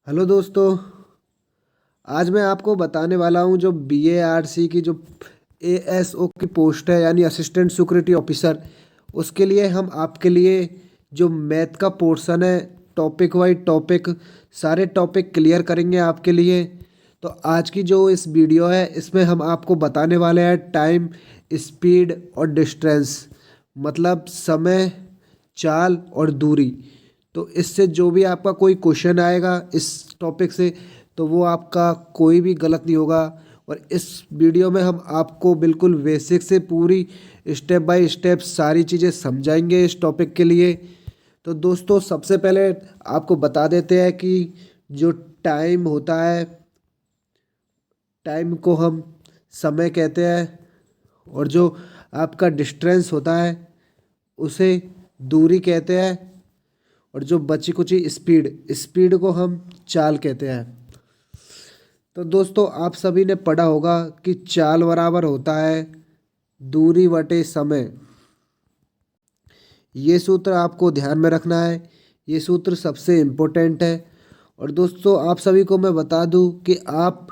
Hello दोस्तों। आज मैं आपको बताने वाला हूँ जो BARC की जो ASO की पोस्ट है यानी असिस्टेंट सिक्योरिटी ऑफिसर, उसके लिए हम आपके लिए जो मैथ का पोर्शन है टॉपिक वाइज टॉपिक सारे टॉपिक क्लियर करेंगे आपके लिए। तो आज की जो इस वीडियो है इसमें हम आपको बताने वाले हैं टाइम, स्पीड और डिस्टेंस, मतलब समय, चाल और दूरी। तो इससे जो भी आपका कोई क्वेश्चन आएगा इस टॉपिक से तो वो आपका कोई भी गलत नहीं होगा। और इस वीडियो में हम आपको बिल्कुल बेसिक से पूरी स्टेप बाय स्टेप सारी चीज़ें समझाएंगे इस टॉपिक के लिए। तो दोस्तों सबसे पहले आपको बता देते हैं कि जो टाइम होता है, टाइम को हम समय कहते हैं, और जो आपका डिस्टेंस होता है उसे दूरी कहते हैं, और जो बची कुची स्पीड स्पीड को हम चाल कहते हैं। तो दोस्तों आप सभी ने पढ़ा होगा कि चाल बराबर होता है दूरी बटे समय। ये सूत्र आपको ध्यान में रखना है, ये सूत्र सबसे इम्पोर्टेंट है। और दोस्तों आप सभी को मैं बता दूं कि आप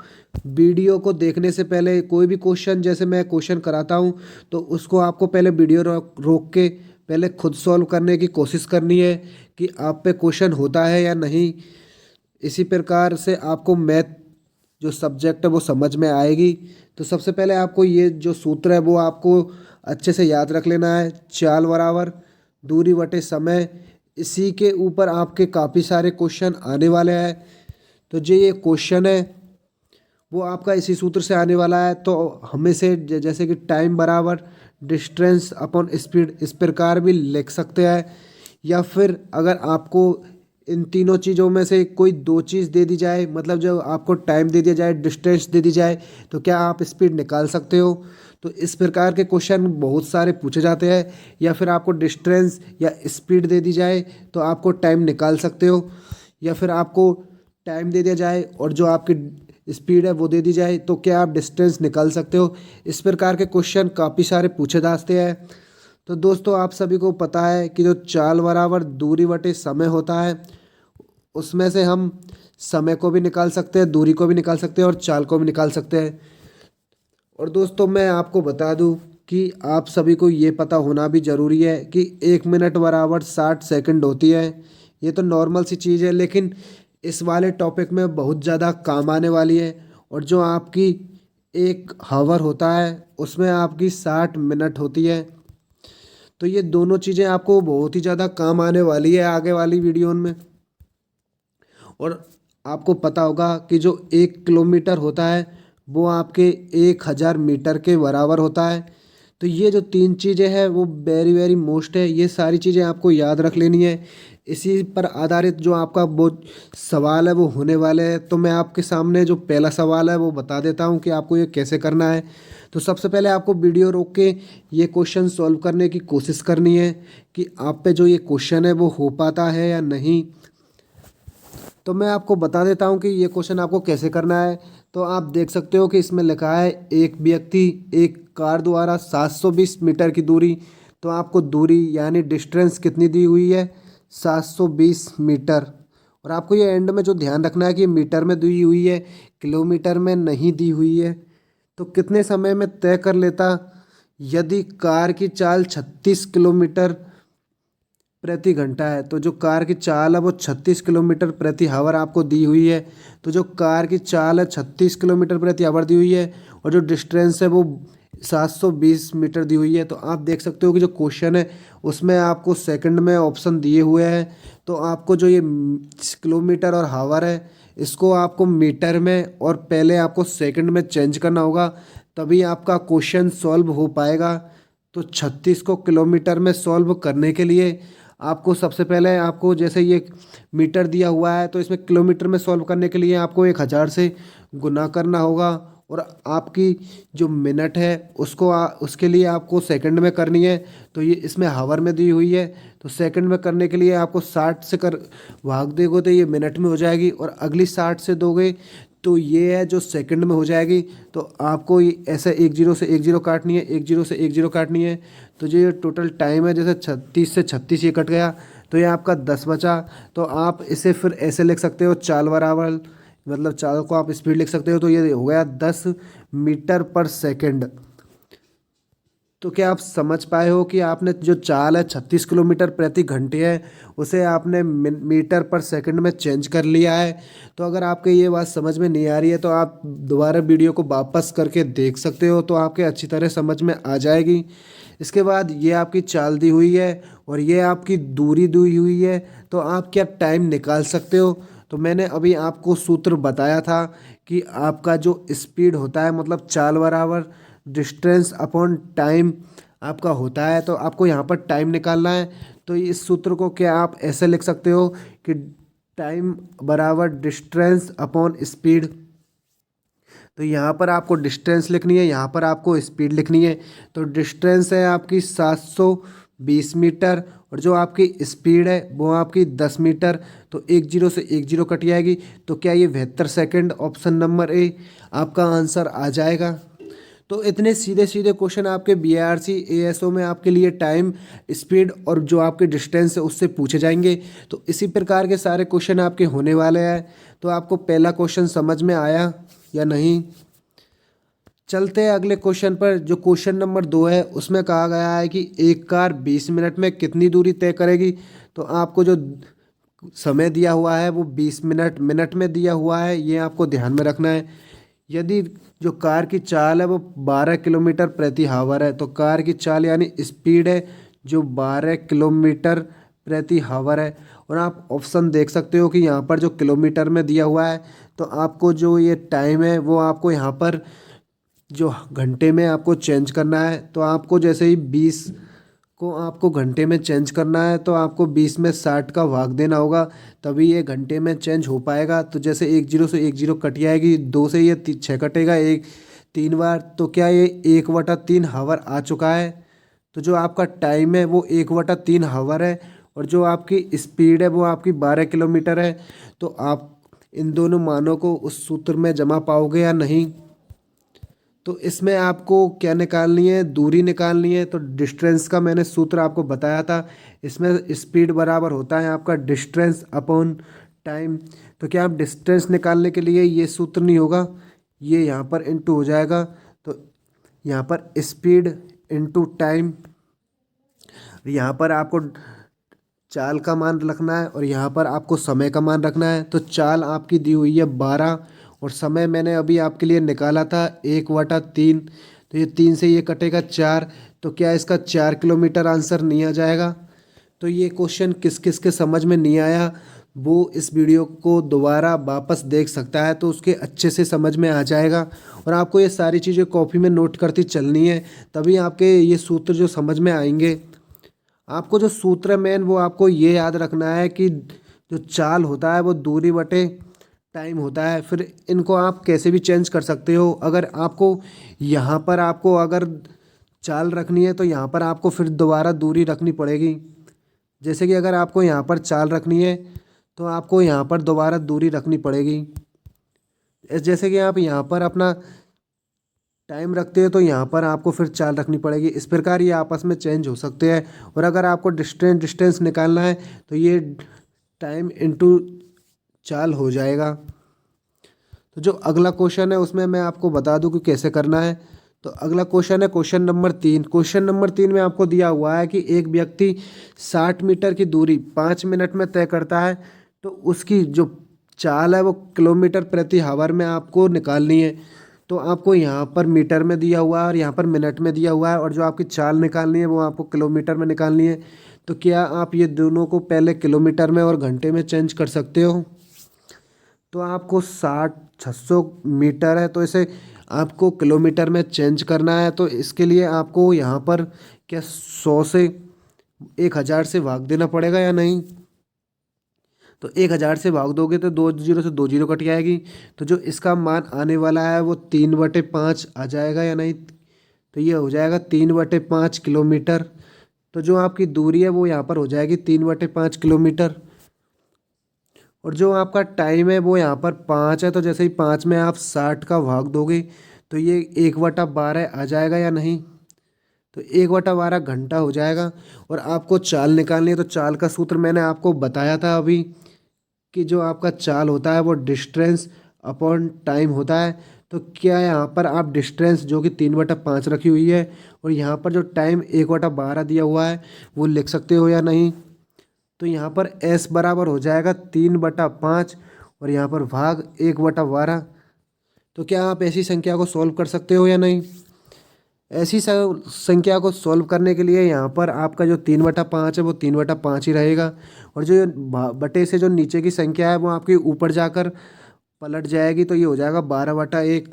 वीडियो को देखने से पहले कोई भी क्वेश्चन, जैसे मैं क्वेश्चन कराता हूं, तो उसको आपको पहले वीडियो रोक रोक के पहले खुद सॉल्व करने की कोशिश करनी है कि आप पे क्वेश्चन होता है या नहीं। इसी प्रकार से आपको मैथ जो सब्जेक्ट है वो समझ में आएगी। तो सबसे पहले आपको ये जो सूत्र है वो आपको अच्छे से याद रख लेना है, चाल बराबर दूरी बटे समय। इसी के ऊपर आपके काफ़ी सारे क्वेश्चन आने वाले हैं। तो जो ये क्वेश्चन है वो आपका इसी सूत्र से आने वाला है। तो हमें से जैसे कि टाइम बराबर डिस्टेंस अपॉन स्पीड, इस प्रकार भी लिख सकते हैं। या फिर अगर आपको इन तीनों चीज़ों में से कोई दो चीज़ दे दी जाए, मतलब जब आपको टाइम दे दिया जाए, डिस्टेंस दे दी जाए, तो क्या आप स्पीड निकाल सकते हो? तो इस प्रकार के क्वेश्चन बहुत सारे पूछे जाते हैं। या फिर आपको डिस्टेंस या स्पीड दे दी जाए तो आपको टाइम निकाल सकते हो, या फिर आपको टाइम दे दिया जाए और जो आपकी स्पीड है वो दे दी जाए तो क्या आप डिस्टेंस निकाल सकते हो? इस प्रकार के क्वेश्चन काफ़ी सारे पूछे जाते हैं। तो दोस्तों आप सभी को पता है कि जो चाल बराबर दूरी बटे समय होता है, उसमें से हम समय को भी निकाल सकते हैं, दूरी को भी निकाल सकते हैं और चाल को भी निकाल सकते हैं। और दोस्तों मैं आपको बता दूं कि आप सभी को ये पता होना भी ज़रूरी है कि 1 मिनट बराबर 60 सेकंड होती है। ये तो नॉर्मल सी चीज़ है, लेकिन इस वाले टॉपिक में बहुत ज़्यादा काम आने वाली है। और जो आपकी 1 हावर होता है उसमें आपकी 60 मिनट होती है। तो ये दोनों चीज़ें आपको बहुत ही ज़्यादा काम आने वाली है आगे वाली वीडियो में। और आपको पता होगा कि जो 1 किलोमीटर होता है वो आपके 1,000 मीटर के बराबर होता है। तो ये जो तीन चीज़ें हैं वो वेरी वेरी मोस्ट है, ये सारी चीज़ें आपको याद रख लेनी है। इसी पर आधारित जो आपका वो सवाल है वो होने वाले हैं। तो मैं आपके सामने जो पहला सवाल है वो बता देता हूँ कि आपको ये कैसे करना है। तो सबसे पहले आपको वीडियो रोक के ये क्वेश्चन सॉल्व करने की कोशिश करनी है कि आप पे जो ये क्वेश्चन है वो हो पाता है या नहीं। तो मैं आपको बता देता हूँ कि ये क्वेश्चन आपको कैसे करना है। तो आप देख सकते हो कि इसमें लिखा है एक व्यक्ति एक कार द्वारा 720 मीटर की दूरी। तो आपको दूरी यानी डिस्टेंस कितनी दी हुई है? 720 मीटर। और आपको ये एंड में जो ध्यान रखना है कि मीटर में दी हुई है, किलोमीटर में नहीं दी हुई है। तो कितने समय में तय कर लेता यदि कार की चाल 36 किलोमीटर प्रति घंटा है? तो जो कार की चाल है वो 36 किलोमीटर प्रति हावर आपको दी हुई है। तो जो कार की चाल है 36 किलोमीटर प्रति हावर दी हुई है, और जो डिस्टेंस है वो 720 मीटर दी हुई है। तो आप देख सकते हो कि जो क्वेश्चन है उसमें आपको सेकंड में ऑप्शन दिए हुए हैं। तो आपको जो ये किलोमीटर और हावर है इसको आपको मीटर में और पहले आपको सेकंड में चेंज करना होगा, तभी आपका क्वेश्चन सॉल्व हो पाएगा। तो 36 को किलोमीटर में सॉल्व करने के लिए आपको सबसे पहले आपको जैसे ये मीटर दिया हुआ है तो इसमें किलोमीटर में सॉल्व करने के लिए आपको 1,000 से गुना करना होगा। और आपकी जो मिनट है उसको उसके लिए आपको सेकंड में करनी है। तो ये इसमें हावर में दी हुई है, तो सेकंड में करने के लिए आपको 60 से कर भाग दोगे तो ये मिनट में हो जाएगी, और अगली 60 से दोगे तो ये है जो सेकंड में हो जाएगी। तो आपको ये ऐसे 1 0 से 1 0 काटनी है, 1 0 से 1 0 काटनी है। तो जो ये टोटल टाइम है, जैसे 36 से 36 ये कट गया तो ये आपका 10 बचा। तो आप इसे फिर ऐसे लिख सकते हो, चाल बराबर, मतलब चाल को आप स्पीड लिख सकते हो, तो ये हो गया 10 मीटर पर सेकंड। तो क्या आप समझ पाए हो कि आपने जो चाल है 36 किलोमीटर प्रति घंटे है, उसे आपने मीटर पर सेकंड में चेंज कर लिया है। तो अगर आपके ये बात समझ में नहीं आ रही है तो आप दोबारा वीडियो को वापस करके देख सकते हो, तो आपके अच्छी तरह समझ में आ जाएगी। इसके बाद ये आपकी चाल दी हुई है और ये आपकी दूरी दी हुई है, तो आप क्या टाइम निकाल सकते हो। तो मैंने अभी आपको सूत्र बताया था कि आपका जो स्पीड होता है, मतलब चाल बराबर डिस्टेंस अपॉन टाइम आपका होता है, तो आपको यहाँ पर टाइम निकालना है। तो इस सूत्र को क्या आप ऐसे लिख सकते हो कि टाइम बराबर डिस्टेंस अपॉन स्पीड। तो यहाँ पर आपको डिस्टेंस लिखनी है, यहाँ पर आपको स्पीड लिखनी है। तो डिस्टेंस है आपकी 720 मीटर और जो आपकी स्पीड है वो आपकी 10 मीटर। तो एक जीरो से एक जीरो कट जाएगी, तो क्या ये 72 सेकेंड, ऑप्शन नंबर ए आपका आंसर आ जाएगा। तो इतने सीधे सीधे क्वेश्चन आपके बीआरसी एएसओ में आपके लिए टाइम, स्पीड और जो आपके डिस्टेंस है उससे पूछे जाएंगे। तो इसी प्रकार के सारे क्वेश्चन आपके होने वाले हैं। तो आपको पहला क्वेश्चन समझ में आया या नहीं। चलते हैं अगले क्वेश्चन पर। जो क्वेश्चन नंबर 2 है उसमें कहा गया है कि एक कार 20 मिनट में कितनी दूरी तय करेगी। तो आपको जो समय दिया हुआ है वो 20 मिनट मिनट में दिया हुआ है, ये आपको ध्यान में रखना है। यदि जो कार की चाल है वो 12 किलोमीटर प्रति हावर है, तो कार की चाल यानी स्पीड है जो 12 किलोमीटर प्रति हावर है। और आप ऑप्शन देख सकते हो कि यहाँ पर जो किलोमीटर में दिया हुआ है, तो आपको जो ये टाइम है वो आपको यहाँ पर जो घंटे में आपको चेंज करना है। तो आपको जैसे ही 20 को आपको घंटे में चेंज करना है, तो आपको 20 में 60 का भाग देना होगा, तभी ये घंटे में चेंज हो पाएगा। तो जैसे एक जीरो से एक जीरो कट जाएगी, दो से ये 6 कटेगा, एक 3 बार, तो क्या ये 1/3 हावर आ चुका है। तो जो आपका टाइम है वो 1/3 हावर है और जो आपकी स्पीड है वो आपकी 12 किलोमीटर है। तो आप इन दोनों मानों को उस सूत्र में जमा पाओगे या नहीं। तो इसमें आपको क्या निकालनी है, दूरी निकालनी है। तो डिस्टेंस का मैंने सूत्र आपको बताया था, इसमें स्पीड बराबर होता है आपका डिस्टेंस अपॉन टाइम। तो क्या आप डिस्टेंस निकालने के लिए ये सूत्र नहीं होगा, ये यहाँ पर इनटू हो जाएगा। तो यहाँ पर स्पीड इनटू टाइम, यहाँ पर आपको चाल का मान रखना है और यहाँ पर आपको समय का मान रखना है। तो चाल आपकी दी हुई है 12 और समय मैंने अभी आपके लिए निकाला था 1/3। तो ये 3 से ये कटेगा 4, तो क्या इसका 4 किलोमीटर आंसर नहीं आ जाएगा। तो ये क्वेश्चन किस किस के समझ में नहीं आया वो इस वीडियो को दोबारा वापस देख सकता है, तो उसके अच्छे से समझ में आ जाएगा। और आपको ये सारी चीज़ें कॉपी में नोट करती चलनी है, तभी आपके ये सूत्र जो समझ में आएंगे। आपको जो सूत्र है मेन वो आपको ये याद रखना है कि जो चाल होता है वो दूरी बटे टाइम होता है। फिर इनको आप कैसे भी चेंज कर सकते हो। अगर आपको यहाँ पर आपको अगर चाल रखनी है तो यहाँ पर आपको फिर दोबारा दूरी रखनी पड़ेगी। जैसे कि अगर आपको यहाँ पर चाल रखनी है तो आपको यहाँ पर दोबारा दूरी रखनी पड़ेगी। जैसे कि आप यहाँ पर अपना टाइम रखते हो तो यहाँ पर आपको फिर चाल रखनी पड़ेगी। इस प्रकार ये आपस में चेंज हो सकते हैं। और अगर आपको डिस्टेंस निकालना है तो ये टाइम इनटू चाल हो जाएगा। तो जो अगला क्वेश्चन है उसमें मैं आपको बता दूं कि कैसे करना है। तो अगला क्वेश्चन है क्वेश्चन नंबर 3। क्वेश्चन नंबर 3 में आपको दिया हुआ है कि एक व्यक्ति 60 मीटर की दूरी 5 मिनट में तय करता है, तो उसकी जो चाल है वो किलोमीटर प्रति हावर में आपको निकालनी है। तो आपको यहाँ पर मीटर में दिया हुआ है और यहाँ पर मिनट में दिया हुआ है, और जो आपकी चाल निकालनी है वो आपको किलोमीटर में निकालनी है। तो क्या आप ये दोनों को पहले किलोमीटर में और घंटे में चेंज कर सकते हो। तो आपको 600 मीटर है तो इसे आपको किलोमीटर में चेंज करना है। तो इसके लिए आपको यहाँ पर क्या 100 से 1000 से भाग देना पड़ेगा या नहीं। तो 1000 से भाग दोगे तो 2 जीरो से 2 जीरो कट जाएगी। तो जो इसका मान आने वाला है वो 3/5 आ जाएगा या नहीं। तो ये हो जाएगा 3/5 किलोमीटर। तो जो आपकी दूरी है वो यहाँ पर हो जाएगी 3/5 किलोमीटर। और जो आपका टाइम है वो यहाँ पर 5 है, तो जैसे ही 5 में आप 60 का भाग दोगे तो ये 1/12 आ जाएगा या नहीं। तो 1/12 घंटा हो जाएगा। और आपको चाल निकालनी है, तो चाल का सूत्र मैंने आपको बताया था अभी कि जो आपका चाल होता है वो डिस्टेंस अपॉन टाइम होता है। तो क्या यहाँ पर आप डिस्टेंस जो कि 3/5 रखी हुई है और यहाँ पर जो टाइम 1/12 दिया हुआ है वो लिख सकते हो या नहीं। तो यहाँ पर s बराबर हो जाएगा 3/5 और यहाँ पर भाग 1/12। तो क्या आप ऐसी संख्या को सॉल्व कर सकते हो या नहीं। ऐसी संख्या को सॉल्व करने के लिए यहाँ पर आपका जो 3/5 है वो 3/5 ही रहेगा और जो बटे से जो नीचे की संख्या है वो आपकी ऊपर जाकर पलट जाएगी, तो ये हो जाएगा 12/1।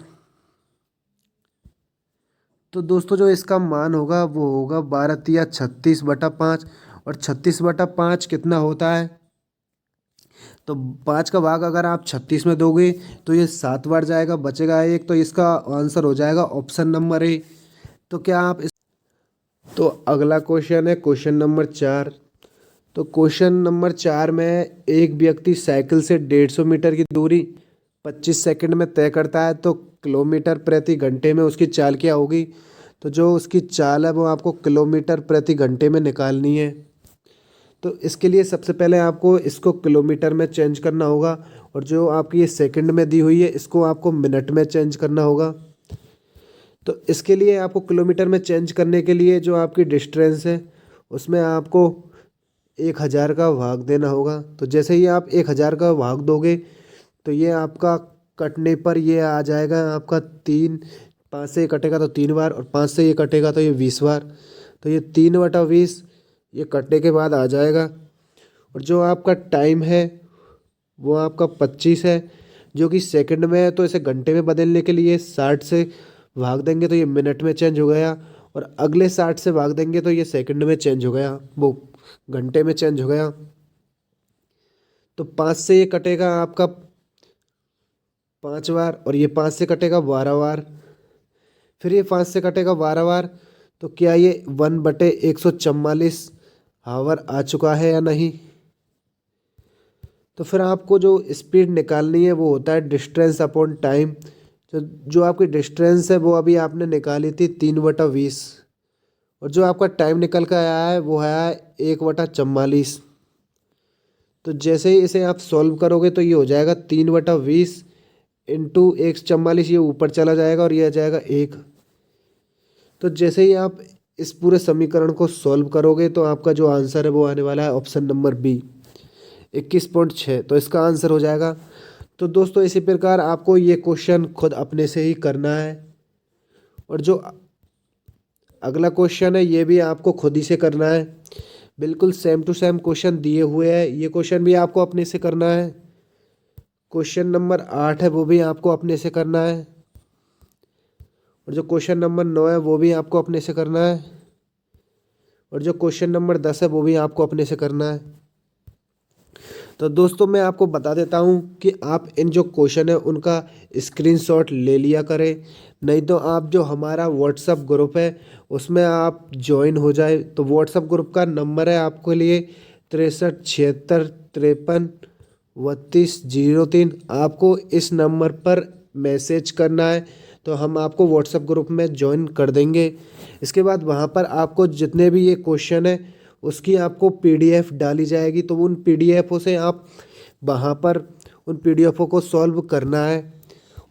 तो दोस्तों जो इसका मान होगा वो होगा 12×3 36/5 और 36/5 कितना होता है। तो 5 का भाग अगर आप 36 में दोगे तो ये 7 बार जाएगा, बचेगा 1, तो इसका आंसर हो जाएगा ऑप्शन नंबर ए। तो क्या आप इस तो अगला क्वेश्चन है क्वेश्चन नंबर 4। तो क्वेश्चन नंबर 4 में एक व्यक्ति साइकिल से 150 मीटर की दूरी 25 सेकंड में तय करता है, तो किलोमीटर प्रति घंटे में उसकी चाल क्या होगी। तो जो उसकी चाल है वो आपको किलोमीटर प्रति घंटे में निकालनी है। तो इसके लिए सबसे पहले आपको इसको किलोमीटर में चेंज करना होगा और जो आपकी ये सेकंड में दी हुई है इसको आपको मिनट में चेंज करना होगा। तो इसके लिए आपको किलोमीटर में चेंज करने के लिए जो आपकी डिस्टेंस है उसमें आपको 1000 का भाग देना होगा। तो जैसे ही आप 1000 का भाग दोगे तो ये आपका कटने पर ये आ जाएगा आपका 3, 5 से ये कटेगा तो 3 बार और 5 से ये कटेगा तो ये 20 बार। तो ये 3/20 ये कटने के बाद आ जाएगा। और जो आपका टाइम है वो आपका 25 है जो कि सेकंड में है, तो इसे घंटे में बदलने के लिए 60 से भाग देंगे तो ये मिनट में चेंज हो गया और अगले 60 से भाग देंगे तो ये सेकंड में चेंज हो गया, वो घंटे में चेंज हो गया। तो 5 से ये कटेगा आपका 5 बार और ये 5 से कटेगा 12 बार, फिर ये 5 से कटेगा 12 बार। तो क्या ये 1/144 हावर आ चुका है या नहीं। तो फिर आपको जो स्पीड निकालनी है वो होता है डिस्टेंस अपॉन टाइम। तो जो आपकी डिस्टेंस है वो अभी आपने निकाली थी 3/20 और जो आपका टाइम निकल कर आया है वो है 1/44। तो जैसे ही इसे आप सॉल्व करोगे तो ये हो जाएगा 3/20 इंटू 1/44, ये ऊपर चला जाएगा और ये आ जाएगा 1। तो जैसे ही आप इस पूरे समीकरण को सॉल्व करोगे तो आपका जो आंसर है वो आने वाला है ऑप्शन नंबर बी 21.6। तो इसका आंसर हो जाएगा। तो दोस्तों इसी प्रकार आपको ये क्वेश्चन खुद अपने से ही करना है और जो अगला क्वेश्चन है ये भी आपको खुद ही से करना है। बिल्कुल सेम टू सेम क्वेश्चन दिए हुए हैं, ये क्वेश्चन भी आपको अपने से करना है। क्वेश्चन नंबर 8 है वो भी आपको अपने से करना है और जो क्वेश्चन नंबर 9 है वो भी आपको अपने से करना है और जो क्वेश्चन नंबर 10 है वो भी आपको अपने से करना है। तो दोस्तों मैं आपको बता देता हूँ कि आप इन जो क्वेश्चन है उनका स्क्रीनशॉट ले लिया करें, नहीं तो आप जो हमारा व्हाट्सअप ग्रुप है उसमें आप ज्वाइन हो जाए। तो व्हाट्सअप ग्रुप का नंबर है आपके लिए 6376533203। आपको इस नंबर पर मैसेज करना है तो हम आपको व्हाट्सअप ग्रुप में ज्वाइन कर देंगे। इसके बाद वहाँ पर आपको जितने भी ये क्वेश्चन है उसकी आपको पीडीएफ डाली जाएगी, तो उन पीडीएफों से आप वहाँ पर उन पीडीएफों को सॉल्व करना है।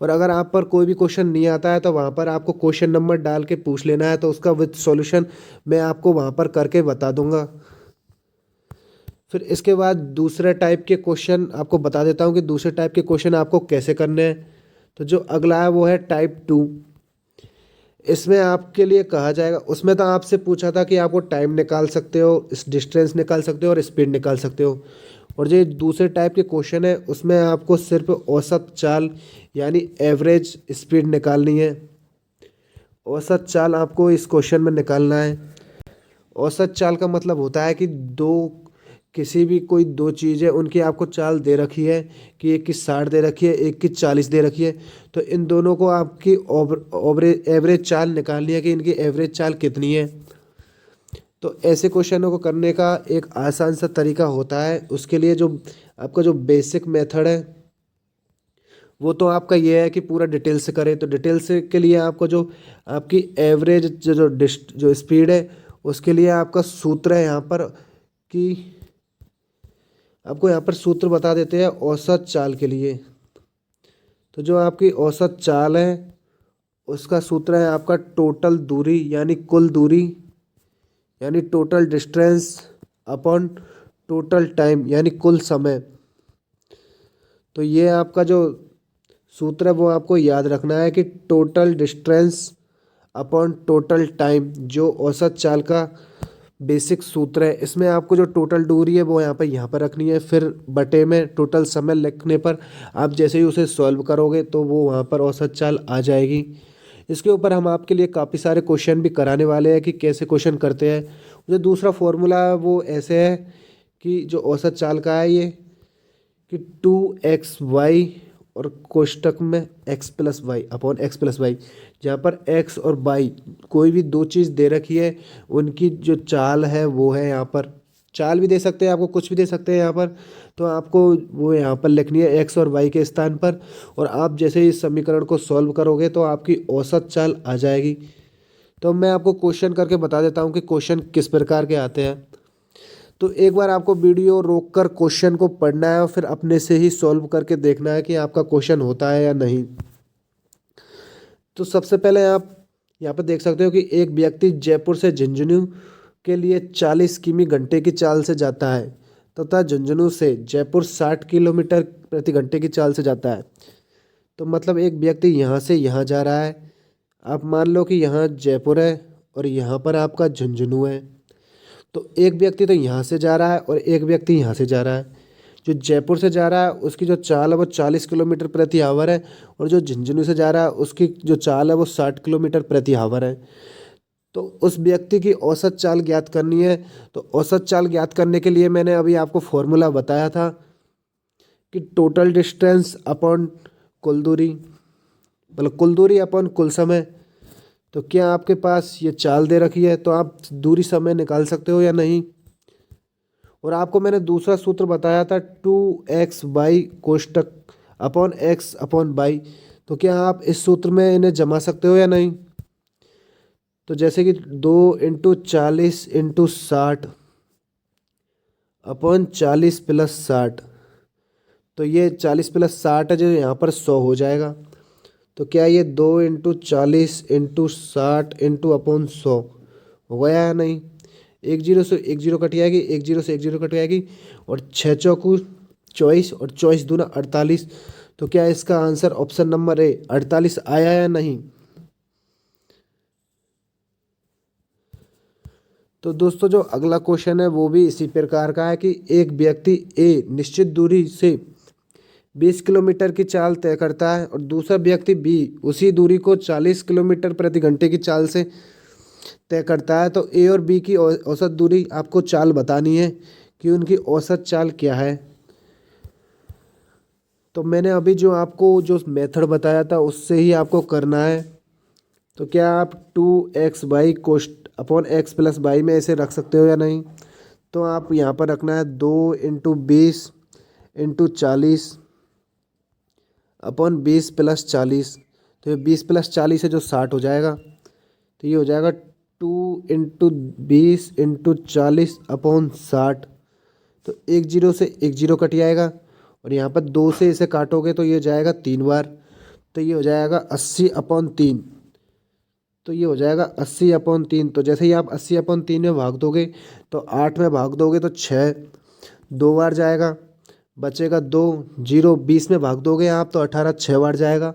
और अगर आप पर कोई भी क्वेश्चन नहीं आता है तो वहाँ पर आपको क्वेश्चन नंबर डाल के पूछ लेना है, तो उसका विद सॉल्यूशन मैं आपको वहाँ पर करके बता दूँगा। फिर इसके बाद दूसरे टाइप के क्वेश्चन आपको बता देता हूँ कि दूसरे टाइप के क्वेश्चन आपको कैसे करने हैं। तो जो अगला है वो है टाइप 2। इसमें आपके लिए कहा जाएगा, उसमें तो आपसे पूछा था कि आपको टाइम निकाल सकते हो, इस डिस्टेंस निकाल सकते हो और स्पीड निकाल सकते हो। और जो दूसरे टाइप के क्वेश्चन है उसमें आपको सिर्फ औसत चाल यानी एवरेज स्पीड निकालनी है। औसत चाल आपको इस क्वेश्चन में निकालना है। औसत चाल का मतलब होता है कि किसी भी कोई दो चीज़ें उनकी आपको चाल दे रखी है कि एक की 60 दे रखी है, एक की 40 दे रखी है, तो इन दोनों को आपकी एवरेज चाल निकालनी है कि इनकी एवरेज चाल कितनी है। तो ऐसे क्वेश्चनों को करने का एक आसान सा तरीका होता है। उसके लिए जो आपका जो बेसिक मेथड है वो तो आपका ये है कि पूरा डिटेल से करें। तो डिटेल से के लिए आपको जो आपकी एवरेज जो स्पीड है उसके लिए आपका सूत्र है यहाँ पर कि आपको यहाँ पर सूत्र बता देते हैं औसत चाल के लिए। तो जो आपकी औसत चाल है उसका सूत्र है आपका टोटल दूरी यानी कुल दूरी यानी total distance upon total time यानी कुल समय। तो ये आपका जो सूत्र है वो आपको याद रखना है कि total distance upon total time जो औसत चाल का बेसिक सूत्र है। इसमें आपको जो टोटल दूरी है वो यहाँ पर रखनी है, फिर बटे में टोटल समय लिखने पर आप जैसे ही उसे सॉल्व करोगे तो वो वहाँ पर औसत चाल आ जाएगी। इसके ऊपर हम आपके लिए काफ़ी सारे क्वेश्चन भी कराने वाले हैं कि कैसे क्वेश्चन करते हैं। जो दूसरा फॉर्मूला है वो ऐसे है कि जो औसत चाल का है ये कि 2xy और कोष्टक में x+y अपॉन x+y, जहाँ पर x और y कोई भी दो चीज़ दे रखी है उनकी जो चाल है वो है यहाँ पर। चाल भी दे सकते हैं आपको, कुछ भी दे सकते हैं यहाँ पर। तो आपको वो यहाँ पर लिखनी है x और y के स्थान पर, और आप जैसे ही इस समीकरण को सॉल्व करोगे तो आपकी औसत चाल आ जाएगी। तो मैं आपको क्वेश्चन करके बता देता हूँ कि क्वेश्चन किस प्रकार के आते हैं। तो एक बार आपको वीडियो रोककर क्वेश्चन को पढ़ना है और फिर अपने से ही सॉल्व करके देखना है कि आपका क्वेश्चन होता है या नहीं। तो सबसे पहले आप यहाँ पर देख सकते हो कि एक व्यक्ति जयपुर से झुंझुनू के लिए 40 किमी घंटे की चाल से जाता है तथा झुंझुनू से जयपुर 60 किलोमीटर प्रति घंटे की चाल से जाता है। तो मतलब एक व्यक्ति यहाँ से यहाँ जा रहा है। आप मान लो कि यहाँ जयपुर है और यहाँ पर आपका झुंझुनू है। तो एक व्यक्ति तो यहाँ से जा रहा है और एक व्यक्ति यहाँ से जा रहा है। जो जयपुर से जा रहा है उसकी जो चाल है वो 40 किलोमीटर प्रति आवर है, और जो झुंझुनू से जा रहा है उसकी जो चाल है वो 60 किलोमीटर प्रति आवर है। तो उस व्यक्ति की औसत चाल ज्ञात करनी है। तो औसत चाल ज्ञात करने के लिए मैंने अभी आपको फॉर्मूला बताया था कि टोटल डिस्टेंस अपॉन कुल दूरी, मतलब कुल दूरी अपॉन कुल समय। तो क्या आपके पास ये चाल दे रखी है तो आप दूरी समय निकाल सकते हो या नहीं। और आपको मैंने दूसरा सूत्र बताया था 2xy कोष्टक अपॉन x अपॉन y। तो क्या आप इस सूत्र में इन्हें जमा सकते हो या नहीं। तो जैसे कि 2 × 40 × 60 अपॉन 40 + 60। तो ये 40 + 60 है जो यहाँ पर 100 हो जाएगा। तो क्या ये 2 × 40 × 60 × अपॉन 100 हो गया या नहीं। एक जीरो से एक जीरो कट जाएगी, एक जीरो से एक जीरो कट जाएगी, और 6 चौकू 24 और 24 दूना 48। तो क्या इसका आंसर ऑप्शन नंबर ए 48 आया या नहीं। तो दोस्तों जो अगला क्वेश्चन है वो भी इसी प्रकार का है कि एक व्यक्ति ए निश्चित दूरी से 20 किलोमीटर की चाल तय करता है और दूसरा व्यक्ति बी उसी दूरी को 40 किलोमीटर प्रति घंटे की चाल से तय करता है। तो ए और बी की औसत दूरी आपको चाल बतानी है कि उनकी औसत चाल क्या है। तो मैंने अभी जो आपको जो मेथड बताया था उससे ही आपको करना है। तो क्या आप 2xy कोष्ट अपॉन x+y में ऐसे रख सकते हो या नहीं। तो आप यहाँ पर रखना है 2 × 20 × 40 अपॉन 20 + 40। तो ये 20 + 40 है जो 60 हो जाएगा। तो ये हो जाएगा 2 × 20 × 40 अपॉन 60। तो एक जीरो से एक जीरो कट जाएगा, और यहाँ पर 2 से इसे काटोगे तो ये जाएगा 3 बार। तो ये हो जाएगा 80/3। तो ये हो जाएगा 80/3। तो जैसे ही आप 80/3 में भाग दोगे तो 8 में भाग दोगे तो 6 2 बार जाएगा, बचेगा 2। 0 20 में भाग दोगे आप तो 18 6 बार जाएगा,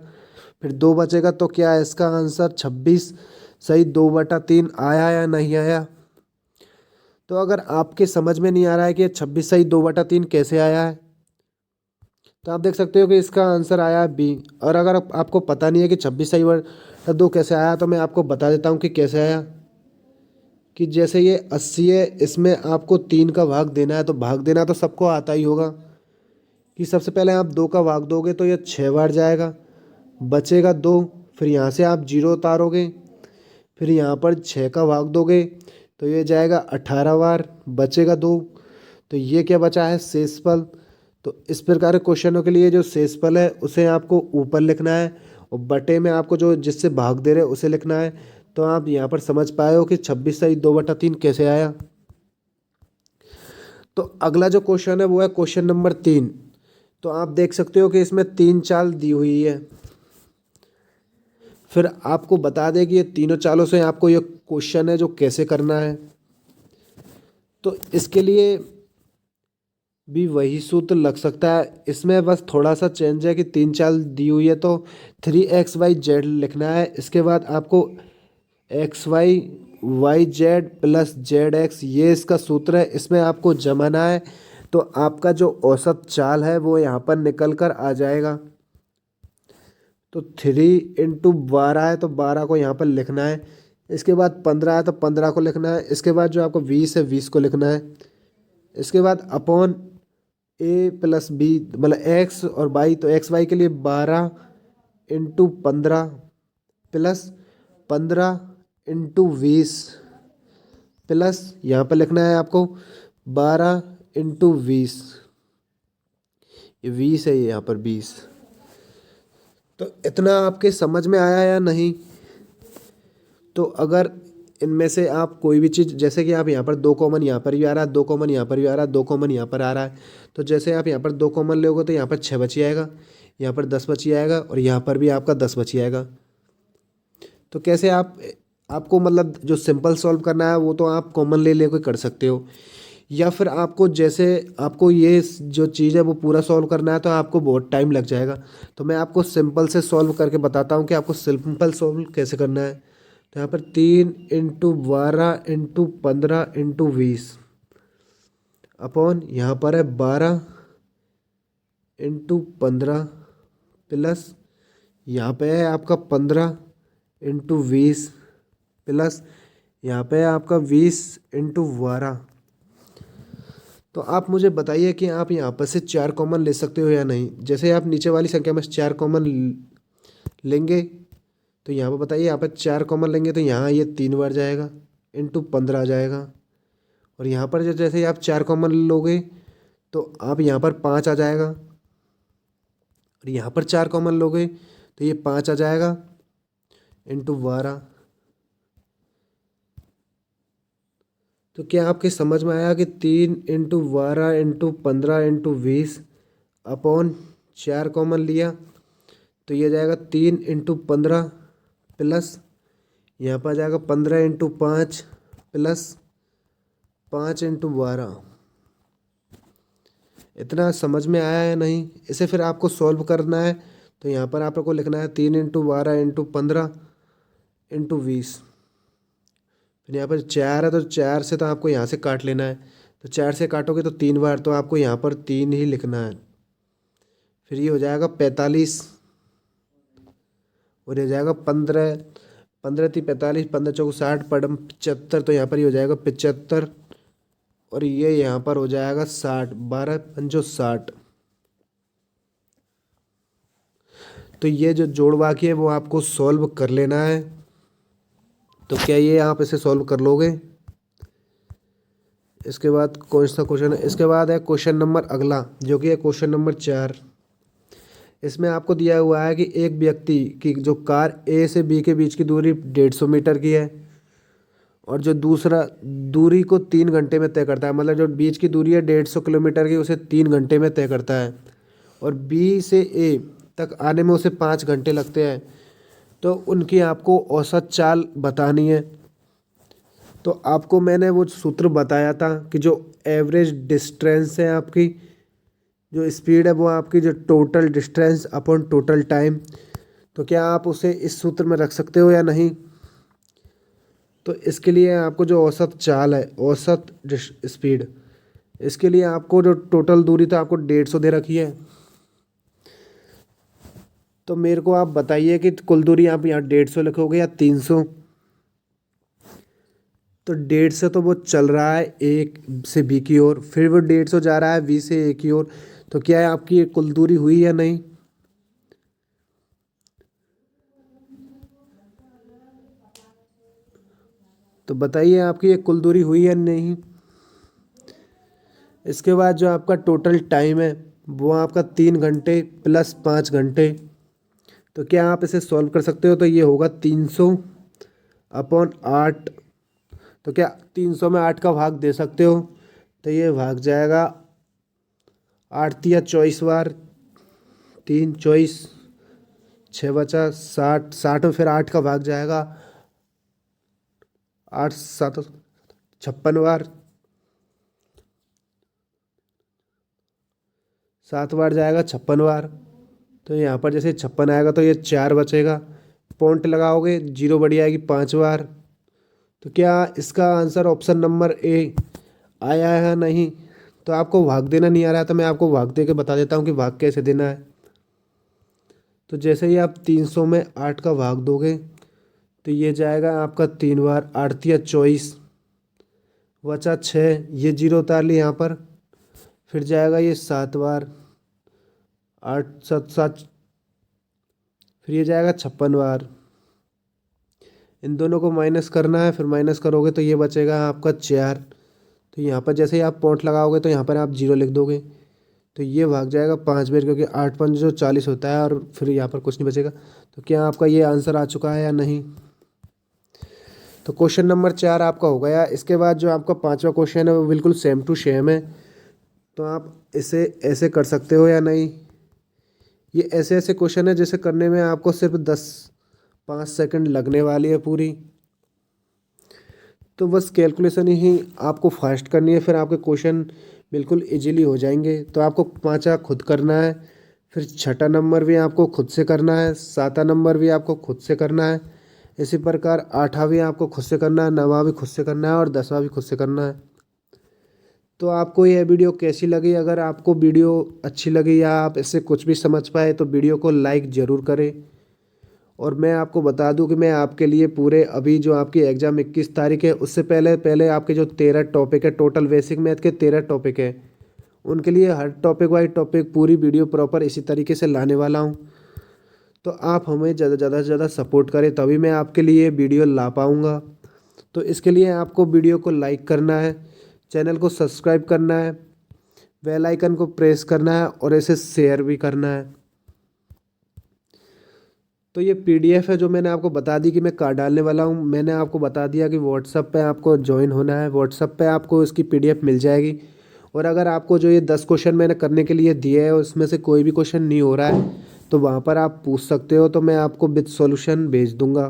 फिर 2 बचेगा। तो क्या है इसका आंसर 26 सही 2/3 आया या नहीं आया। तो अगर आपके समझ में नहीं आ रहा है कि ये 26 सही 2/3 कैसे आया है, तो आप देख सकते हो कि इसका आंसर आया है बी। और अगर आपको पता नहीं है कि 26 सही 2 कैसे आया, तो मैं आपको बता देता हूँ कि कैसे आया। कि जैसे ये 80 है, इसमें आपको 3 का भाग देना है। तो भाग देना तो सबको आता ही होगा कि सबसे पहले आप 2 का भाग दोगे तो ये 6 बार जाएगा, बचेगा 2। फिर यहाँ से आप 0 उतारोगे, फिर यहाँ पर 6 का भाग दोगे तो ये जाएगा 18 बार, बचेगा 2। तो ये क्या बचा है शेषफल। तो इस प्रकार के क्वेश्चनों के लिए जो शेषफल है उसे आपको ऊपर लिखना है और बटे में आपको जो जिससे भाग दे रहे हैं उसे लिखना है। तो आप यहाँ पर समझ पाए हो कि 26 सही 2/3 कैसे आया। तो अगला जो क्वेश्चन है वो है क्वेश्चन नंबर 3। तो आप देख सकते हो कि इसमें 3 चाल दी हुई है। फिर आपको बता दें कि ये तीनों चालों से आपको ये क्वेश्चन है जो कैसे करना है। तो इसके लिए भी वही सूत्र लग सकता है, इसमें बस थोड़ा सा चेंज है कि 3 चाल दी हुई है तो 3xyz लिखना है। इसके बाद आपको xy yz प्लस zx ये इसका सूत्र है, इसमें आपको जमाना है। तो आपका जो औसत चाल है वो यहाँ पर निकल कर आ जाएगा। तो 3 × 12 है तो 12 को यहाँ पर लिखना है। इसके बाद 15 है तो 15 को लिखना है। इसके बाद जो आपको 20 है 20 को लिखना है। इसके बाद अपॉन ए प्लस बी मतलब एक्स और वाई, तो एक्स वाई के लिए 12 × 15 प्लस 15 × 20 प्लस यहाँ पर लिखना है आपको 12 × 20। ये 20 है, ये यहाँ पर 20। तो इतना आपके समझ में आया या नहीं? तो अगर इनमें से आप कोई भी चीज़, जैसे कि आप यहाँ पर 2 कॉमन यहाँ पर भी आ रहा है, 2 कॉमन यहाँ पर भी आ रहा है, 2 कॉमन यहाँ पर आ रहा है, तो जैसे आप यहाँ पर 2 कॉमन लोगे तो यहाँ पर 6 बची आएगा, यहाँ पर 10 बची आएगा और यहाँ पर भी आपका 10 बची आएगा। तो कैसे आपको मतलब जो सिंपल सॉल्व करना है वो तो आप कॉमन ले लेकर कर सकते हो, या फिर आपको जैसे आपको ये जो चीज़ है वो पूरा सॉल्व करना है तो आपको बहुत टाइम लग जाएगा। तो मैं आपको सिंपल से सॉल्व करके बताता हूँ कि आपको सिंपल सॉल्व कैसे करना है। तो यहाँ पर 3 × 12 × 15 × 20 अपॉन यहाँ पर है 12 × 15 प्लस यहाँ पे है आपका 15 × 20 प्लस यहाँ पे है आपका 20 × 12। तो आप मुझे बताइए कि आप यहाँ पर से 4 कॉमन ले सकते हो या नहीं। जैसे आप नीचे वाली संख्या में 4 कॉमन लेंगे तो यहाँ पर बताइए, यहाँ पर 4 कॉमन लेंगे तो यहाँ ये 3 बार जाएगा इंटू 15 आ जाएगा। और यहाँ पर जैसे आप 4 कॉमन लोगे तो आप यहाँ पर 5 आ जाएगा और यहाँ पर 4 कॉमन लोगे तो ये 5 आ जाएगा इंटू 12। तो क्या आपके समझ में आया कि 3 × 12 × 15 × 20 अपॉन 4 कॉमन लिया तो ये जाएगा 3 × 15 प्लस यहाँ पर आ जाएगा 15 × 5 प्लस 5 × 12। इतना समझ में आया या नहीं? इसे फिर आपको सॉल्व करना है तो यहाँ पर आपको लिखना है 3 × 12 × 15 × 20। फिर यहाँ पर 4 है तो 4 से तो आपको यहाँ से काट लेना है, तो 4 से काटोगे तो 3 बार, तो आपको यहाँ पर 3 ही लिखना है। फिर ये हो जाएगा 45 और ये हो जाएगा 15 15 × 3 = 45, 15 × 4 = 60, पड़म 75, तो यहाँ पर ये हो जाएगा 75 और ये यहाँ पर हो जाएगा 60, 12 × 5 = 60। तो ये जो जोड़ बाकी है वो आपको सॉल्व कर लेना है। तो क्या ये आप इसे सॉल्व कर लोगे? इसके बाद कौन सा क्वेश्चन है? इसके बाद है क्वेश्चन नंबर अगला, जो कि है क्वेश्चन नंबर 4। इसमें आपको दिया हुआ है कि एक व्यक्ति की जो कार ए से बी के बीच की दूरी 150 मीटर की है और जो दूसरा दूरी को 3 घंटे में तय करता है, मतलब जो बीच की दूरी है 150 किलोमीटर की उसे 3 घंटे में तय करता है और बी से ए तक आने में उसे 5 घंटे लगते हैं। तो उनकी आपको औसत चाल बतानी है। तो आपको मैंने वो सूत्र बताया था कि जो एवरेज डिस्टेंस है आपकी, जो स्पीड है वो आपकी जो total distance upon total time, तो क्या आप उसे इस सूत्र में रख सकते हो या नहीं? तो इसके लिए आपको जो औसत चाल है, औसत स्पीड, इसके लिए आपको जो टोटल दूरी तो आपको 150 दे रखी है। तो मेरे को आप बताइए कि कुल दूरी आप यहाँ 150 लिखोगे या 300? तो 150 तो वो चल रहा है एक से बी की ओर, फिर वो 150 जा रहा है बी से ए की ओर, तो क्या है आपकी ये कुल दूरी हुई या नहीं? तो बताइए आपकी ये कुल दूरी हुई या नहीं? इसके बाद जो आपका टोटल टाइम है वो आपका 3 घंटे प्लस 5 घंटे। तो क्या आप इसे सॉल्व कर सकते हो? तो ये होगा 300/8। तो क्या 300 में 8 का भाग दे सकते हो? तो ये भाग जाएगा 8 तिया 24 बार, 3 24, 6 बचा 60, 60 में फिर 8 का भाग जाएगा 8 7 56 बार, 7 बार जाएगा 56 बार। तो यहाँ पर जैसे 56 आएगा तो ये 4 बचेगा, पॉइंट लगाओगे, जीरो बड़ी आएगी 5 बार। तो क्या इसका आंसर ऑप्शन नंबर ए आया है? नहीं। तो आपको भाग देना नहीं आ रहा है तो मैं आपको भाग दे के बता देता हूँ कि भाग कैसे देना है। तो जैसे ही आप 300 में 8 का भाग दोगे तो ये जाएगा आपका 3 बार, 8 तिया 24, बचा 6, ये जीरो उतार ली यहाँ पर। फिर जाएगा ये 7 बार, 8 7 7, फिर ये जाएगा 56 बार। इन दोनों को माइनस करना है, फिर माइनस करोगे तो ये बचेगा आपका 4। तो यहाँ पर जैसे ही आप पॉइंट लगाओगे तो यहाँ पर आप जीरो लिख दोगे। तो ये भाग जाएगा 5 बार, क्योंकि 8 5 जो 40 होता है, और फिर यहाँ पर कुछ नहीं बचेगा। तो क्या आपका ये आंसर आ चुका है या नहीं? तो क्वेश्चन नंबर 4 आपका हो गया। इसके बाद जो आपका 5वां क्वेश्चन है वो बिल्कुल सेम टू सेम है। तो आप इसे ऐसे कर सकते हो या नहीं? ये ऐसे ऐसे क्वेश्चन है जैसे करने में आपको सिर्फ 5 सेकंड लगने वाली है पूरी। तो बस कैलकुलेशन ही आपको फास्ट करनी है, फिर आपके क्वेश्चन बिल्कुल इजीली हो जाएंगे। तो आपको 5वां खुद करना है, फिर 6ठा नंबर भी आपको खुद से करना है, 7वां नंबर भी आपको खुद से करना है, इसी प्रकार 8वां भी आपको खुद से करना है, 9वां भी खुद से करना है, और 10वां भी खुद से करना है। तो आपको यह वीडियो कैसी लगी? अगर आपको वीडियो अच्छी लगी या आप इससे कुछ भी समझ पाए तो वीडियो को लाइक ज़रूर करें। और मैं आपको बता दूं कि मैं आपके लिए पूरे अभी जो आपकी एग्ज़ाम 21 तारीख है उससे पहले पहले आपके जो 13 टॉपिक है, टोटल बेसिक मैथ के 13 टॉपिक है, उनके लिए हर टॉपिक वाइज टॉपिक पूरी वीडियो प्रॉपर इसी तरीके से लाने वाला हूं। तो आप हमें ज़्यादा से ज़्यादा सपोर्ट करें, तभी मैं आपके लिए वीडियो ला पाऊँगा। तो इसके लिए आपको वीडियो को लाइक करना है, चैनल को सब्सक्राइब करना है, बेल आइकन को प्रेस करना है, और इसे शेयर भी करना है। तो ये पीडीएफ है जो मैंने आपको बता दी कि मैं कहाँ डालने वाला हूँ। मैंने आपको बता दिया कि व्हाट्सअप पे आपको ज्वाइन होना है, व्हाट्सअप पे आपको इसकी पीडीएफ मिल जाएगी। और अगर आपको जो ये 10 क्वेश्चन मैंने करने के लिए दिए है उसमें से कोई भी क्वेश्चन नहीं हो रहा है तो वहाँ पर आप पूछ सकते हो, तो मैं आपको विद सॉल्यूशन भेज दूँगा।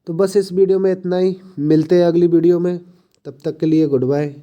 तो बस इस वीडियो में इतना ही, मिलते हैं अगली वीडियो में, तब तक के लिए गुड बाय।